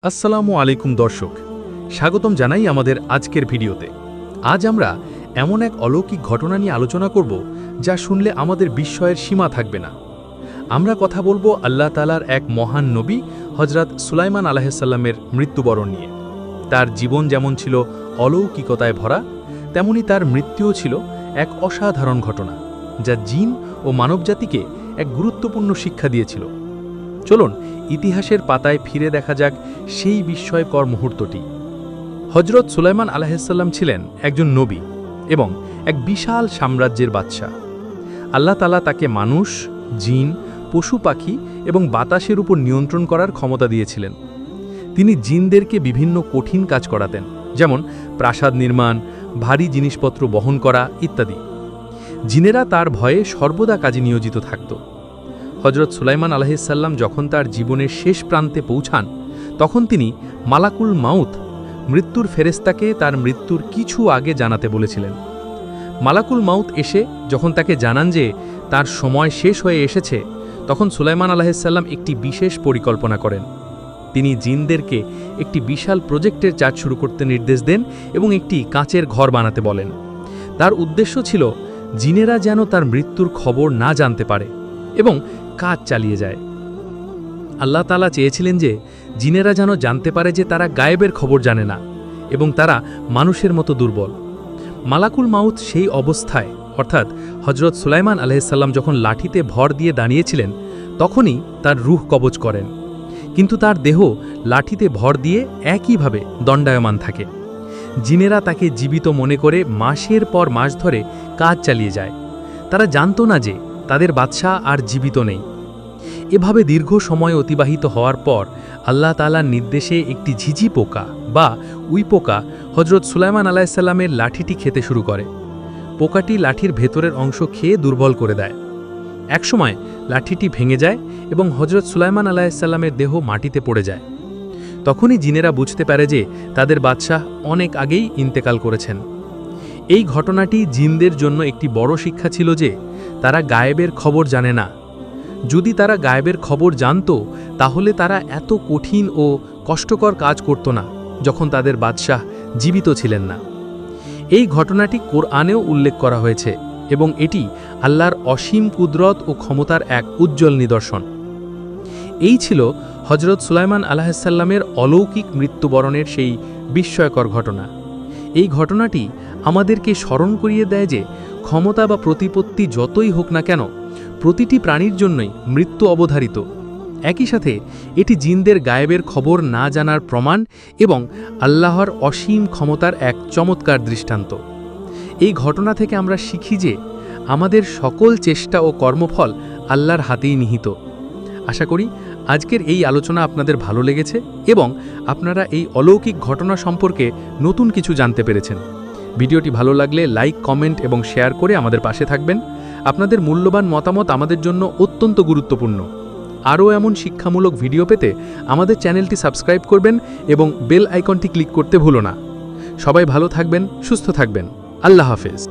আসসালামু আলাইকুম দর্শক, স্বাগতম জানাই আমাদের আজকের ভিডিওতে। আজ আমরা এমন এক অলৌকিক ঘটনা নিয়ে আলোচনা করব যা শুনলে আমাদের বিস্ময়ের সীমা থাকবে না। আমরা কথা বলবো আল্লাহ তাআলার এক মহান নবী হযরত সুলাইমান আলাইহিসসালামের মৃত্যুবরণ নিয়ে। তার জীবন যেমন ছিল অলৌকিকতায় ভরা, তেমনি তার মৃত্যুও ছিল এক অসাধারণ ঘটনা যা জিন ও মানবজাতিকে এক গুরুত্বপূর্ণ শিক্ষা দিয়েছিল। চলুন ইতিহাসের পাতায় ফিরে দেখা যাক সেই বিস্ময়কর মুহূর্তটি। হযরত সুলাইমান আলাইহিসসালাম ছিলেন একজন নবী এবং এক বিশাল সাম্রাজ্যের বাদশা। আল্লাহ তাআলা তাকে মানুষ, জিন, পশু পাখি এবং বাতাসের উপর নিয়ন্ত্রণ করার ক্ষমতা দিয়েছিলেন। তিনি জিনদেরকে বিভিন্ন কঠিন কাজ করাতেন, যেমন প্রাসাদ নির্মাণ, ভারী জিনিসপত্র বহন করা ইত্যাদি। জিনেরা তার ভয়ে সর্বদা কাজে নিয়োজিত থাকত। হযরত সুলাইমান আলাইহিসসালাম যখন তার জীবনের শেষ প্রান্তে পৌঁছান, তখন তিনি মালাকুল মাউত, মৃত্যুর ফেরেশতাকে তার মৃত্যুর কিছু আগে জানাতে বলেছিলেন। মালাকুল মাউত এসে যখন তাকে জানান যে তার সময় শেষ হয়ে এসেছে, তখন সুলাইমান আলাইহিসসালাম একটি বিশেষ পরিকল্পনা করেন। তিনি জিনদেরকে একটি বিশাল প্রজেক্টের কাজ শুরু করতে নির্দেশ দেন এবং একটি কাঁচের ঘর বানাতে বলেন। তার উদ্দেশ্য ছিল জিনেরা যেন তার মৃত্যুর খবর না জানতে পারে এবং কাজ চালিয়ে যায়। আল্লাহ তাআলা চেয়েছিলেন যে জিনেরা যেন জানতে পারে যে তারা গায়েবের খবর জানে না এবং তারা মানুষের মতো দুর্বল। মালাকুল মাউত সেই অবস্থায়, অর্থাৎ হযরত সুলাইমান আলাইহিসসালাম যখন লাঠিতে ভর দিয়ে দাঁড়িয়েছিলেন, তখনই তার রূহ কবজ করেন, কিন্তু তার দেহ লাঠিতে ভর দিয়ে একইভাবে দণ্ডায়মান থাকে। জিনেরা তাকে জীবিত মনে করে মাসের পর মাস ধরে কাজ চালিয়ে যায়। তারা জানত না যে তাদের বাদশা আর জীবিত নেই। এভাবে দীর্ঘ সময় অতিবাহিত হওয়ার পর আল্লাহ তাআলার নির্দেশে একটি ঝিঝি পোকা বা উই পোকা হযরত সুলাইমান আলাইহিসসালামের লাঠিটি খেতে শুরু করে। পোকাটি লাঠির ভেতরের অংশ খেয়ে দুর্বল করে দেয়। একসময় লাঠিটি ভেঙে যায় এবং হযরত সুলাইমান আলাইহিসসালামের দেহ মাটিতে পড়ে যায়। তখনই জিনেরা বুঝতে পারে যে তাদের বাদশাহ অনেক আগেই ইন্তেকাল করেছেন। এই ঘটনাটি জিনদের জন্য একটি বড় শিক্ষা ছিল যে তারা গায়েবের খবর জানে না। যদি তারা গায়েবের খবর জানত, তাহলে তারা এত কঠিন ও কষ্টকর কাজ করত না যখন তাদের বাদশাহ জীবিত ছিলেন না। এই ঘটনাটি কোরআনেও উল্লেখ করা হয়েছে এবং এটি আল্লাহর অসীম কুদরত ও ক্ষমতার এক উজ্জ্বল নিদর্শন। এই ছিল হযরত সুলাইমান আলাইহিসসালামের অলৌকিক মৃত্যুবরণের সেই বিস্ময়কর ঘটনা। এই ঘটনাটি আমাদেরকে স্মরণ করিয়ে দেয় যে ক্ষমতা বা প্রতিপত্তি যতই হোক না কেন, প্রতিটি প্রাণীর জন্যই মৃত্যু অবধারিত। একই সাথে এটি জিনদের গায়েবের খবর না জানার প্রমাণ এবং আল্লাহর অসীম ক্ষমতার এক চমৎকার দৃষ্টান্ত। এই ঘটনা থেকে আমরা শিখি যে আমাদের সকল চেষ্টা ও কর্মফল আল্লাহর হাতেই নিহিত। আশা করি আজকের এই আলোচনা আপনাদের ভালো লেগেছে এবং আপনারা এই অলৌকিক ঘটনা সম্পর্কে নতুন কিছু জানতে পেরেছেন। ভিডিওটি ভালো লাগলে লাইক, কমেন্ট এবং শেয়ার করে আমাদের পাশে থাকবেন। আপনাদের মূল্যবান মতামত আমাদের জন্য অত্যন্ত গুরুত্বপূর্ণ। আরও এমন শিক্ষামূলক ভিডিও পেতে আমাদের চ্যানেলটি সাবস্ক্রাইব করবেন এবং বেল আইকনটি ক্লিক করতে ভুলো না। সবাই ভালো থাকবেন, সুস্থ থাকবেন। আল্লাহ হাফেজ।